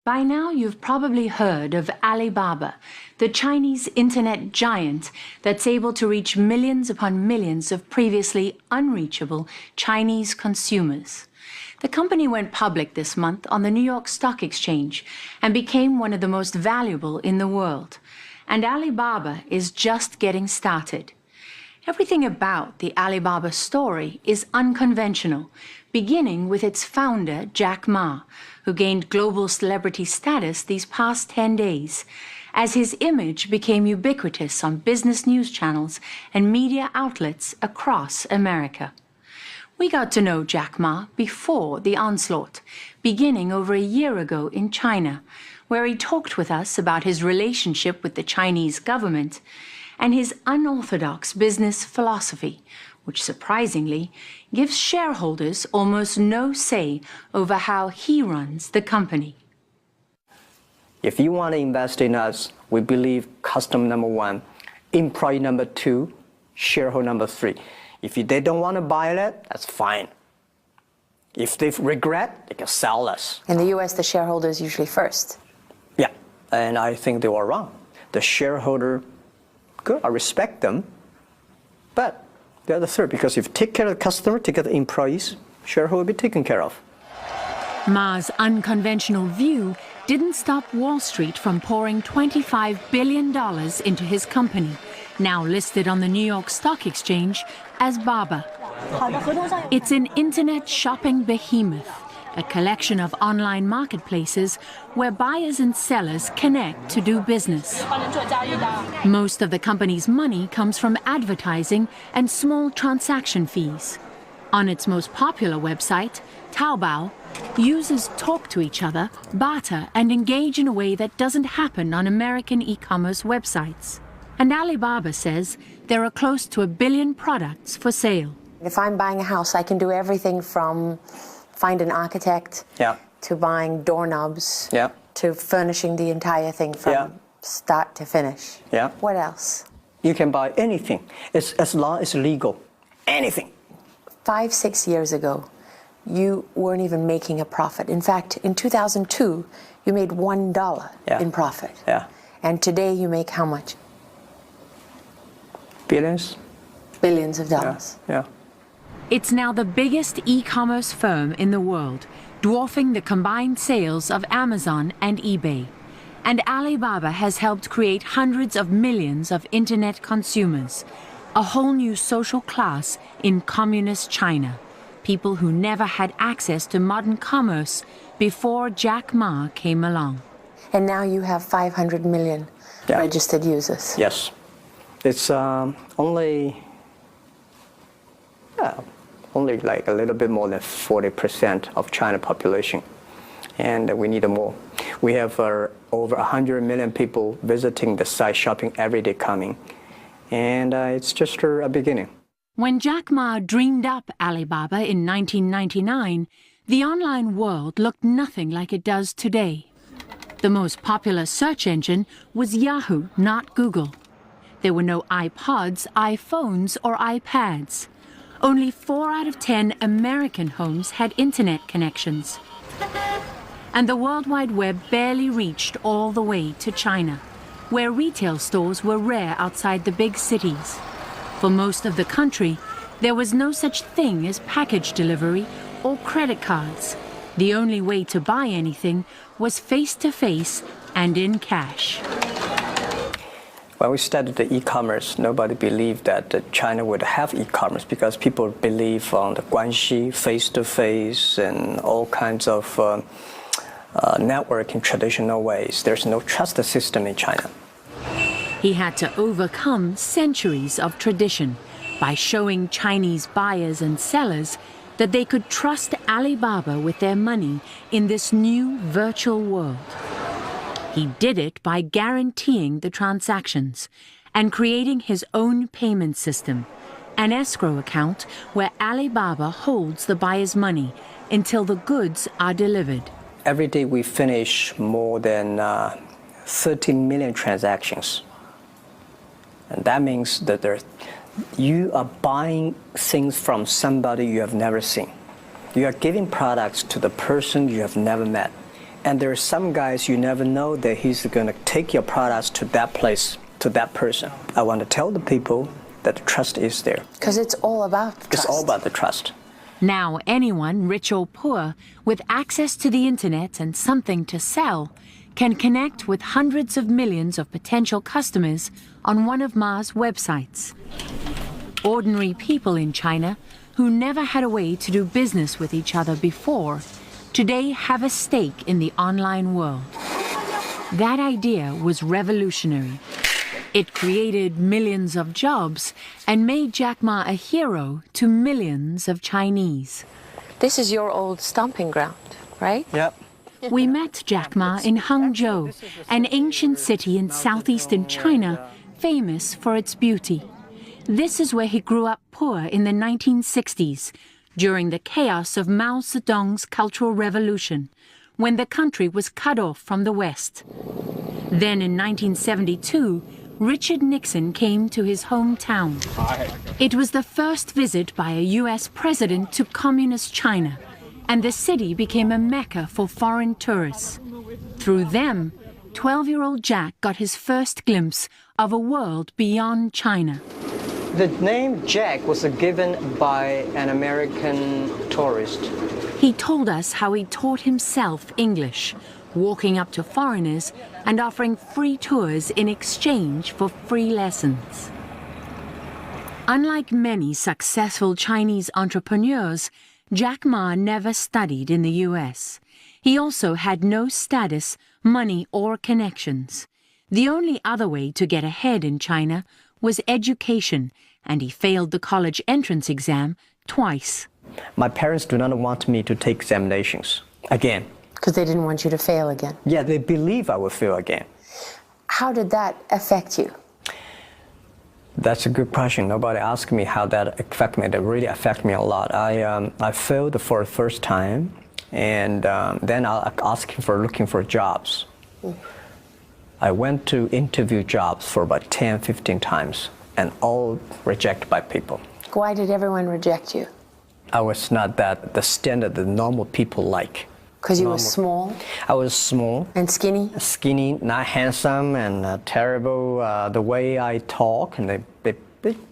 By now, you've probably heard of Alibaba, the Chinese internet giant that's able to reach millions upon millions of previously unreachable Chinese consumers. The company went public this month on the New York Stock Exchange and became one of the most valuable in the world. And Alibaba is just getting started. Everything about the Alibaba story is unconventional, beginning with its founder, Jack Ma, who gained global celebrity status these past 10 days, as his image became ubiquitous on business news channels and media outlets across America. We got to know Jack Ma before the onslaught, beginning over a year ago in China, where he talked with us about his relationship with the Chinese government and his unorthodox business philosophy, which surprisingly gives shareholders almost no say over how he runs the company. If you want to invest in us, we believe customer number one, employee number two, shareholder number three. If they don't want to buy it, that's fine. If they regret, they can sell us. In the US, the shareholder is usually first. Yeah, and I think they were wrong. The shareholder, good, I respect them, but they're the third, because if you take care of the customer, take care of the employees, shareholder will be taken care of. Ma's unconventional view didn't stop Wall Street from pouring $25 billion into his company, now listed on the New York Stock Exchange as Baba. It's an internet shopping behemoth, a collection of online marketplaces where buyers and sellers connect to do business. Most of the company's money comes from advertising and small transaction fees. On its most popular website, Taobao, users talk to each other, barter, and engage in a way that doesn't happen on American e-commerce websites. And Alibaba says there are close to 1 billion products for sale. If I'm buying a house, I can do everything from find an architect, to buying doorknobs, to furnishing the entire thing from start to finish. What else? You can buy anything, as long as it's legal. Anything. 5, 6 years ago, you weren't even making a profit. In fact, in 2002, you made $1 in profit. And today you make how much? Billions. Billions of dollars. It's now the biggest e-commerce firm in the world, dwarfing the combined sales of Amazon and eBay. And Alibaba has helped create hundreds of millions of internet consumers, a whole new social class in communist China, people who never had access to modern commerce before Jack Ma came along. And now you have 500 million registered users. Yes. It's only like a little bit more than 40% of China population, and we need more. We have over 100 million people visiting the site, shopping every day coming, and it's just a beginning. When Jack Ma dreamed up Alibaba in 1999, the online world looked nothing like it does today. The most popular search engine was Yahoo, not Google. There were no iPods, iPhones, or iPads. Only 4 out of 10 American homes had internet connections. And the World Wide Web barely reached all the way to China, where retail stores were rare outside the big cities. For most of the country, there was no such thing as package delivery or credit cards. The only way to buy anything was face-to-face and in cash. When we started the e-commerce, nobody believed that China would have e-commerce, because people believe on the guanxi, face-to-face, and all kinds of networking traditional ways. There's no trust system in China. He had to overcome centuries of tradition by showing Chinese buyers and sellers that they could trust Alibaba with their money in this new virtual world. He did it by guaranteeing the transactions and creating his own payment system, an escrow account where Alibaba holds the buyer's money until the goods are delivered. Every day we finish more than 30 million transactions. And that means that you are buying things from somebody you have never seen. You are giving products to the person you have never met. And there are some guys you never know that he's going to take your products to that place, to that person. I want to tell the people that the trust is there. Because it's all about trust. It's all about the trust. Now anyone, rich or poor, with access to the internet and something to sell, can connect with hundreds of millions of potential customers on one of Ma's websites. Ordinary people in China, who never had a way to do business with each other before, today have a stake in the online world. That idea was revolutionary. It created millions of jobs and made Jack Ma a hero to millions of Chinese. This is your old stomping ground, right? Yep. We met Jack Ma in Hangzhou, an ancient city in southeastern China, famous for its beauty. This is where he grew up poor in the 1960s, during the chaos of Mao Zedong's Cultural Revolution, when the country was cut off from the West. Then in 1972, Richard Nixon came to his hometown. It was the first visit by a U.S. president to communist China, and the city became a mecca for foreign tourists. Through them, 12-year-old Jack got his first glimpse of a world beyond China. The name Jack was given by an American tourist. He told us how he taught himself English, walking up to foreigners and offering free tours in exchange for free lessons. Unlike many successful Chinese entrepreneurs, Jack Ma never studied in the U.S. He also had no status, money, or connections. The only other way to get ahead in China was education, and he failed the college entrance exam twice. My parents do not want me to take examinations again. Because they didn't want you to fail again? Yeah, they believe I will fail again. How did that affect you? That's a good question. Nobody asked me how that affected me. That really affected me a lot. I failed for the first time, and then I asked for looking for jobs. I went to interview jobs for about 10, 15 times, and all rejected by people. Why did everyone reject you? I was not the standard that normal people like. Because you were small? I was small. And skinny? Skinny, not handsome, and terrible the way I talk, and they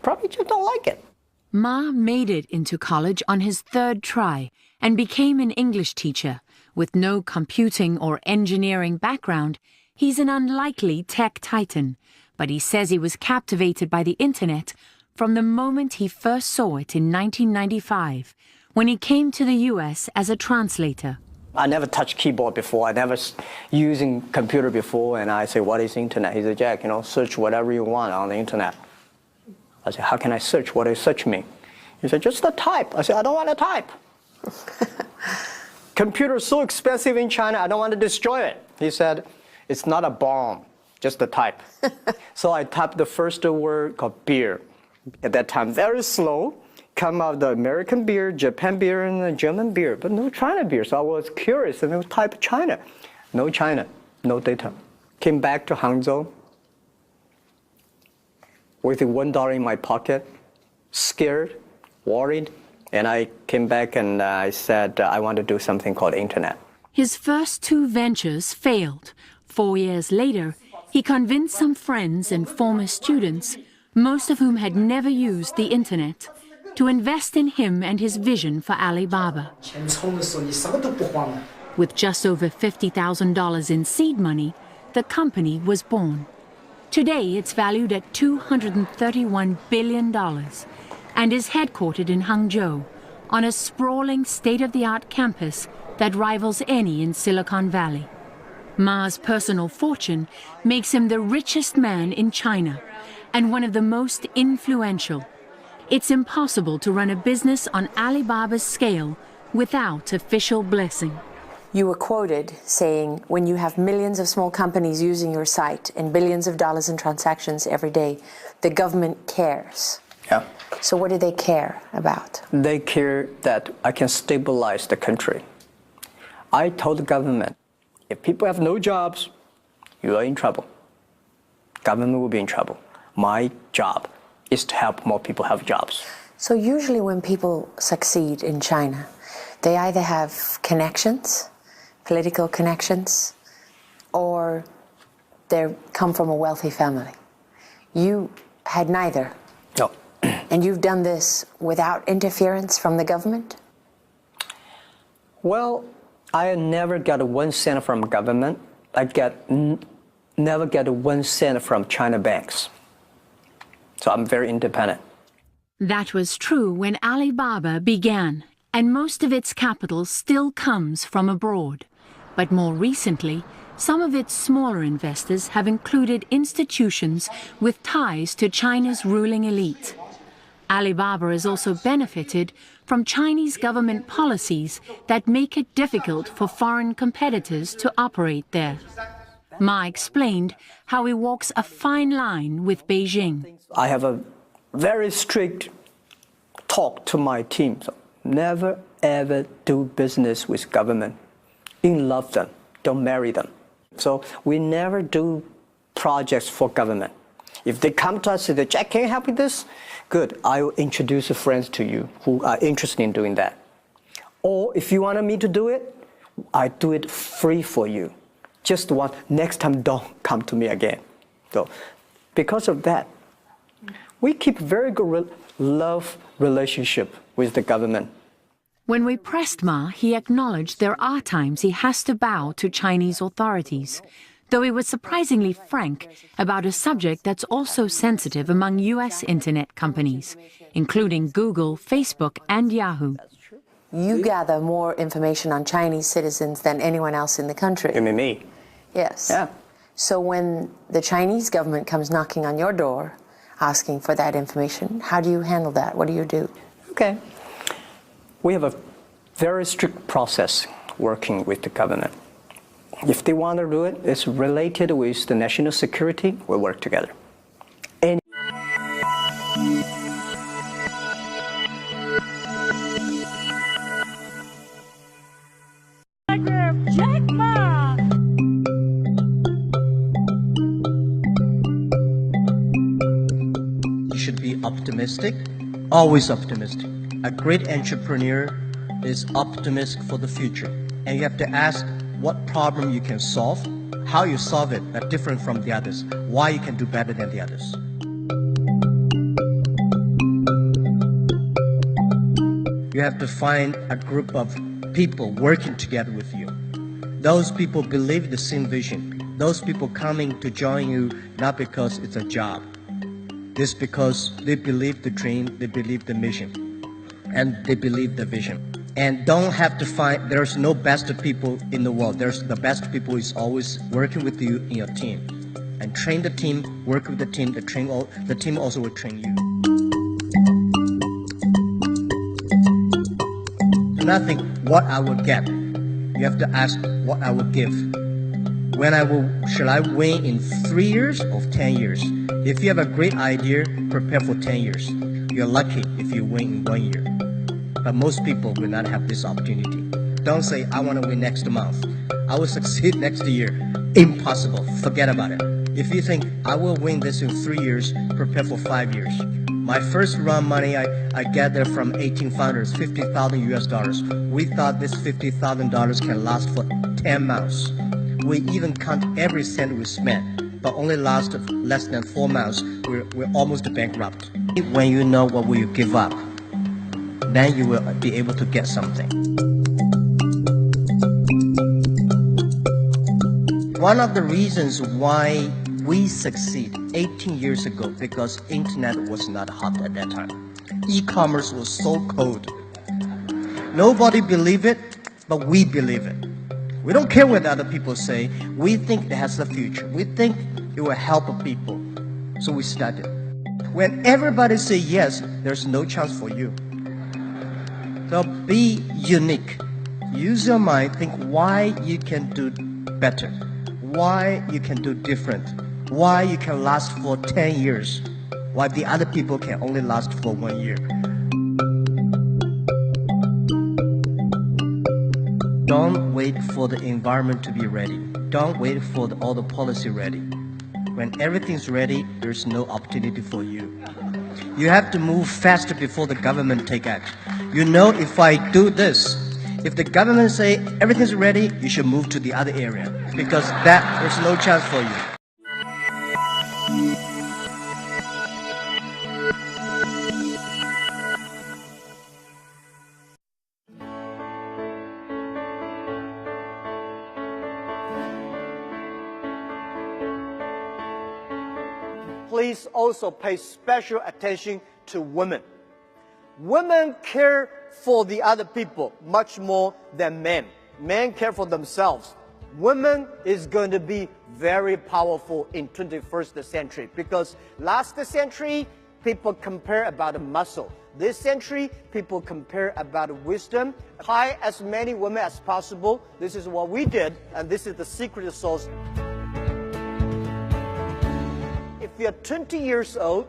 probably just don't like it. Ma made it into college on his third try and became an English teacher. With no computing or engineering background, he's an unlikely tech titan, but he says he was captivated by the internet from the moment he first saw it in 1995, when he came to the US as a translator. I never touched keyboard before. I never using computer before, and I say, what is internet? He said, Jack, search whatever you want on the internet. I said, how can I search? What does search mean? He said, just type. I said, I don't want to type. Computer is so expensive in China, I don't want to destroy it. He said, it's not a bomb, just a type. So I typed the first word called beer. At that time, very slow. Come out the American beer, Japan beer, and the German beer, but no China beer. So I was curious and I typed China. No China, no data. Came back to Hangzhou with $1 in my pocket, scared, worried, and I came back and I said, I want to do something called internet. His first two ventures failed. 4 years later, he convinced some friends and former students, most of whom had never used the internet, to invest in him and his vision for Alibaba. With just over $50,000 in seed money, the company was born. Today, it's valued at $231 billion and is headquartered in Hangzhou, on a sprawling state-of-the-art campus that rivals any in Silicon Valley. Ma's personal fortune makes him the richest man in China and one of the most influential. It's impossible to run a business on Alibaba's scale without official blessing. You were quoted saying, when you have millions of small companies using your site and billions of dollars in transactions every day, the government cares. Yeah. So what do they care about? They care that I can stabilize the country. I told the government, if people have no jobs, you are in trouble. Government will be in trouble. My job is to help more people have jobs. So usually when people succeed in China, they either have connections, political connections, or they come from a wealthy family. You had neither. No. And you've done this without interference from the government? Well, I never got 1 cent from government. I never get 1 cent from China banks. So I'm very independent. That was true when Alibaba began, and most of its capital still comes from abroad. But more recently, some of its smaller investors have included institutions with ties to China's ruling elite. Alibaba has also benefited from Chinese government policies that make it difficult for foreign competitors to operate there. Ma explained how he walks a fine line with Beijing. I have a very strict talk to my team. So never ever do business with government. Love them, don't marry them. So we never do projects for government. If they come to us and say, Jack, can you help with this? Good, I will introduce friends to you who are interested in doing that. Or if you wanted me to do it, I do it free for you. Just next time don't come to me again. So because of that, we keep very good love relationship with the government. When we pressed Ma, he acknowledged there are times he has to bow to Chinese authorities, though he was surprisingly frank about a subject that's also sensitive among U.S. internet companies, including Google, Facebook, and Yahoo. You gather more information on Chinese citizens than anyone else in the country. You mean me? Yes. Yeah. So when the Chinese government comes knocking on your door, asking for that information, how do you handle that? What do you do? Okay. We have a very strict process working with the government. If they want to do it, it's related with the national security, we'll work together. You should be optimistic, always optimistic. A great entrepreneur is optimistic for the future. And you have to ask what problem you can solve, how you solve it are different from the others, why you can do better than the others. You have to find a group of people working together with you. Those people believe the same vision. Those people coming to join you not because it's a job. It's because they believe the dream, they believe the mission, and they believe the vision. And don't have to find, there's no best people in the world. The best people is always working with you in your team. And train the team, work with the team, the team also will train you. Do not think what I will get. You have to ask what I will give. Shall I win in 3 years or 10 years? If you have a great idea, prepare for 10 years. You're lucky if you win in 1 year. But most people will not have this opportunity. Don't say, I want to win next month. I will succeed next year. Impossible. Forget about it. If you think, I will win this in 3 years, prepare for 5 years. My first round money I gathered from 18 founders, $50,000 US. We thought this $50,000 can last for 10 months. We even count every cent we spent, but only last less than 4 months. We're almost bankrupt. When you know what will you give up, then you will be able to get something. One of the reasons why we succeed 18 years ago, because internet was not hot at that time. E-commerce was so cold. Nobody believed it, but we believe it. We don't care what other people say. We think it has a future. We think it will help people. So we started. When everybody says yes, there's no chance for you. So be unique. Use your mind. Think why you can do better. Why you can do different. Why you can last for 10 years. While the other people can only last for 1 year. Don't wait for the environment to be ready. Don't wait for all the policy ready. When everything's ready, there's no opportunity for you. You have to move faster before the government take action. You know, if I do this, If the government say everything's ready, you should move to the other area because there's no chance for you. Please also pay special attention to women. Women care for the other people much more than men. Men care for themselves. Women is going to be very powerful in 21st century because last century, people compare about muscle. This century, people compare about wisdom. Hire as many women as possible. This is what we did, and this is the secret sauce. If you're 20 years old,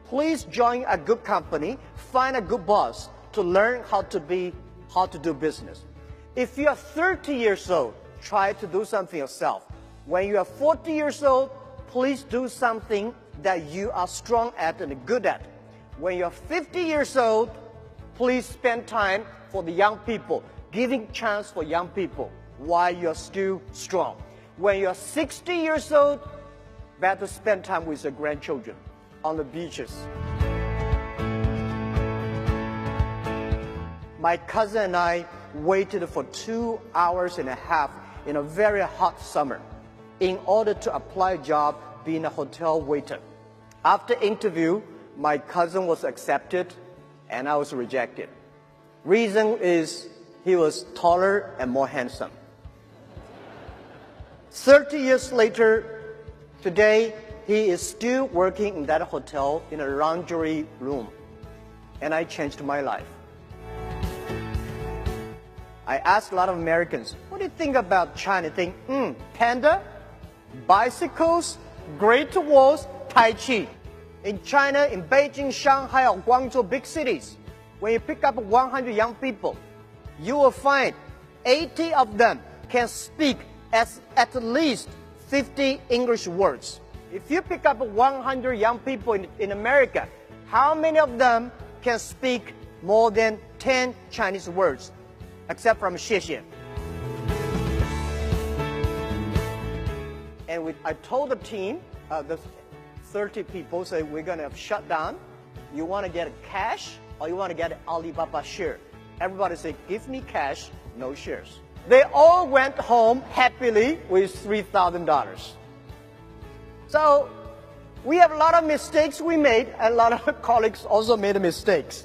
please join a good company, find a good boss to learn how to do business. If you are 30 years old, try to do something yourself. When you are 40 years old, please do something that you are strong at and good at. When you're 50 years old, please spend time for the young people, giving chance for young people while you're still strong. When you're 60 years old, better spend time with your grandchildren on the beaches. My cousin and I waited for 2.5 hours in a very hot summer in order to apply a job being a hotel waiter. After interview, my cousin was accepted and I was rejected. Reason is he was taller and more handsome. 30 years later, today, he is still working in that hotel in a lingerie room. And I changed my life. I asked a lot of Americans, what do you think about China? They think, panda, bicycles, Great Walls, Tai Chi. In China, in Beijing, Shanghai, or Guangzhou, big cities, when you pick up 100 young people, you will find 80 of them can speak at least 50 English words. If you pick up 100 young people in America, how many of them can speak more than 10 Chinese words, except from 谢谢? And I told the team, the 30 people, say we're going to shut down. You want to get cash or you want to get Alibaba share? Everybody said, give me cash, no shares. They all went home happily with $3,000. So we have a lot of mistakes we made, and a lot of colleagues also made mistakes.